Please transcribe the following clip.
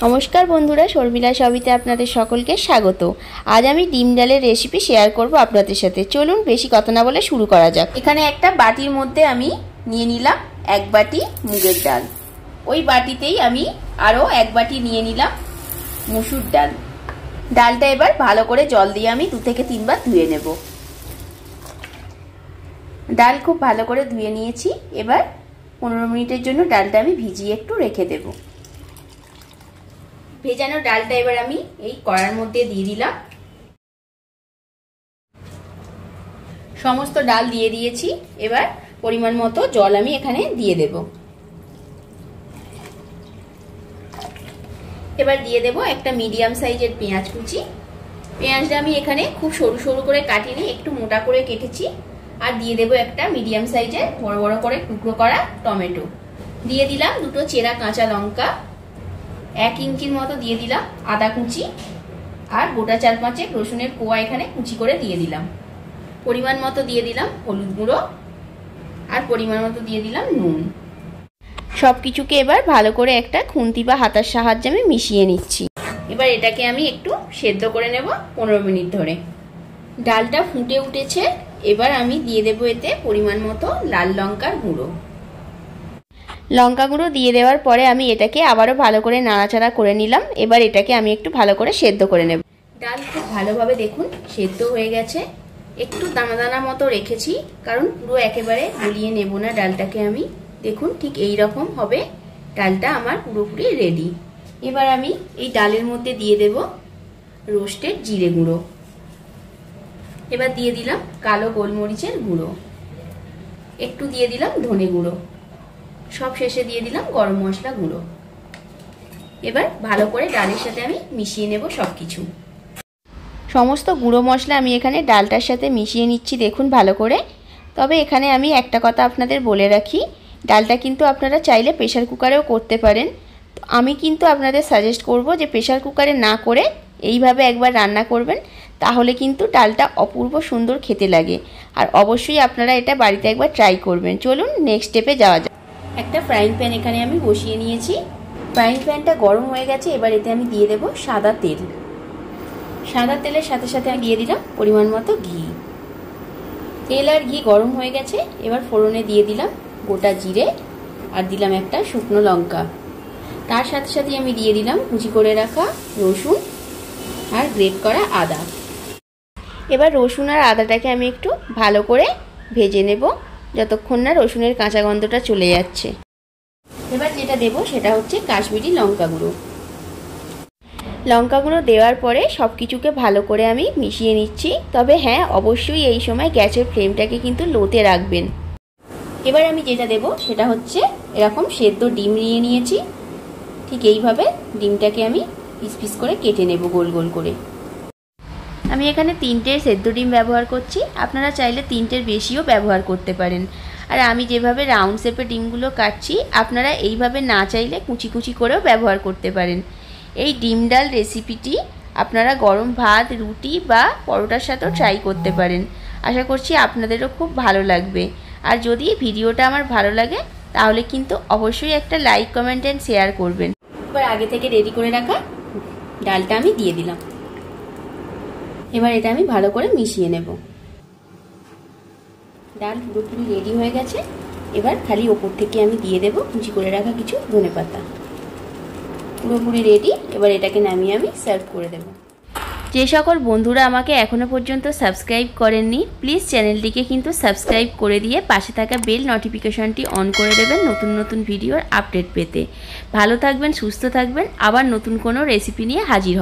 नमस्कार बंधुरा शर्मिला सबिते आपनादेर सकलके स्वागत। आज आमी डिम डालेर रेसिपि शेयर करब आपनादेर साथे। चलुन बेशी कथा ना बोले शुरू करा जाक। एखाने एकटा बाटिर मध्य आमी निये निलाम एक बाटी मुगेर डाल, ओई बाटितेई आमी आरो एक बाटी निये निलाम मसुर डाल। डालटा एबार भालो करे जल दिये आमी 2 থেকে 3 বার धुए नेब। डाल खूब भालो करे धुए नियेछि। एबार 15 मिनिटेर जोन्नो डालटा आमी भिजिए एकटु रेखे देब। भेजानो डालटा एबार आमी এই কড়ার মধ্যে দিয়ে দিলাম। সমস্ত ডাল দিয়ে দিয়েছি। এবার পরিমাণ মতো জল আমি এখানে দিয়ে দেব। এবার দিয়ে দেব একটা মিডিয়াম সাইজের পেঁয়াজ কুচি। পেঁয়াজটা আমি এখানে খুব সরু সরু করে কাটিনি, একটু মোটা করে কেটেছি। আর দিয়ে দেব একটা মিডিয়াম সাইজের বড় বড় করে টুকরো করা টমেটো। দিয়ে দিলাম দুটো চেরা কাঁচা লঙ্কা, 1 इंचर मतो दिए दिलाम आदा कुचि और गोटा 4-5 रसुनेर कोया एखाने कुचि करे दिए दिलाम। परिमाण मतो दिए दिलाम हलुद गुঁড়ো और परिमाण मतो दिए दिलाम নুন। सबकिछुके एबार भालो करे एकटा खुंती बा हातार साहाज्ये आमि मिशिए निচ্ছি। एबार एटाके आमि एकटु सेদ্ধ करे नेब 15 मिनिट धरे। डालटा फुटे उठेছে। एबार आमि दिए देब एते परिमाण मतो लाल लंकार गुঁড়ো। लंका गुঁড়ো दिए देওয়ার পরে আমি এটাকে আবারো ভালো করে নাড়াচাড়া করে নিলাম। এবার এটাকে আমি একটু ভালো করে সেদ্ধ করে নেব। ডাল খুব ভালোভাবে দেখুন সেদ্ধ হয়ে গেছে। একটু দানা দানা মতো রেখেছি কারণ পুরো একেবারে গলিয়ে নেব না ডালটাকে আমি। দেখুন ঠিক এই রকম হবে ডালটা আমার পুরোপুরি রেডি। এবার আমি এই ডালের মধ্যে দিয়ে দেব রোস্টেড জিরে গুঁড়ো। এবার দিয়ে দিলাম কালো গোলমরিচের গুঁড়ো, একটু দিয়ে দিলাম ধনে গুঁড়ো, सब शेषे दिए दिलाम गरम मशला गुঁড়ো। एबार भालो करे डालेर साथे आमी मिशिए नेब सबकिछु। समस्त गुঁড়ো मशला आमी एखाने डालटार साथे मिशिए निচ্ছি देखुन भालो करे। तबे एखाने आमी एकटा कथा आपनादेर बोले राखी, डालटा किन्तु आपनारा चाइले प्रेसार कुकारेও करते पारेन। तो आमी किन्तु आपनादेर साजेस्ट करब जे प्रेसार कुकारे ना करे এইভাবে একবার রান্না করবেন, তাহলে কিন্তু ডালটা অপূর্ব সুন্দর খেতে লাগে। আর অবশ্যই আপনারা এটা বাড়িতে একবার ট্রাই করবেন। চলুন নেক্সট স্টেপে যাওয়া যাক। একটা ফ্রাইং প্যান এখানে আমি বসিয়ে নিয়েছি। ফ্রাইং প্যানটা গরম হয়ে গেছে। এবার এতে আমি দিয়ে দেব সাদা তেল। সাদা তেলের সাথে সাথে আমি দিয়ে দিলাম পরিমাণ মতো ঘি। তেল আর ঘি গরম হয়ে গেছে। এবার ফোড়নে দিয়ে দিলাম গোটা জিরে আর দিলাম একটা শুকনো লঙ্কা। তার সাথে সাথে আমি দিয়ে দিলাম কুচি করে রাখা রসুন আর গ্রেট করা আদা। এবার রসুন আর আদাটাকে আমি একটু ভালো করে ভেজে নেব যতক্ষণ না রসুনের কাঁচা গন্ধটা চলে যাচ্ছে। এবার যেটা দেব সেটা হচ্ছে কাশ্মীরি লঙ্কা গুঁড়ো। লঙ্কা গুঁড়ো দেওয়ার পরে সব কিছুকে ভালো করে আমি মিশিয়ে নিচ্ছি। তবে হ্যাঁ, অবশ্যই এই সময় গ্যাসের ফ্লেমটাকে কিন্তু লোতে রাখবেন। এবার আমি যেটা দেব সেটা হচ্ছে এরকম সেদ্ধ ডিম নিয়ে নিয়েছি। ঠিক এইভাবে ডিমটাকে আমি পিস পিস করে কেটে নেব গোল গোল করে। আমি এখানে 3টে সেদ্ধ ডিম ব্যবহার করছি, আপনারা চাইলে 3টের বেশিও ব্যবহার করতে পারেন। আর আমি যেভাবে রাউন্ড শেপে ডিমগুলো কাটছি আপনারা এইভাবে না চাইলে কুচি কুচি করেও ব্যবহার করতে পারেন। এই ডিম ডাল রেসিপিটি আপনারা গরম ভাত, রুটি বা পরোটার সাথেও ট্রাই করতে পারেন। আশা করছি আপনাদেরও খুব ভালো লাগবে। আর যদি ভিডিওটা আমার ভালো লাগে তাহলে কিন্তু অবশ্যই একটা লাইক, কমেন্ট এন্ড শেয়ার করবেন। এবার আগে থেকে রেডি করে রাখা ডালটা আমি দিয়ে দিলাম। এবার এটা আমি ভালো করে মিশিয়ে নেব। ডাল পুরোপুরি রেডি হয়ে গেছে। এবার খালি ওপর থেকে আমি দিয়ে দেব কুচি করে রাখা কিছু ধনেপাতা। পুরোপুরি রেডি। এবার এটাকে নামিয়ে আমি সার্ভ করে দেব। যে সকল বন্ধুরা আমাকে এখনো পর্যন্ত সাবস্ক্রাইব করেননি প্লিজ চ্যানেলটিকে কিন্তু সাবস্ক্রাইব করে দিয়ে পাশে থাকা বেল নোটিফিকেশনটি অন করে দেবেন নতুন নতুন ভিডিওর আপডেট পেতে। ভালো থাকবেন, সুস্থ থাকবেন। আবার নতুন কোনো রেসিপি নিয়ে হাজির হব।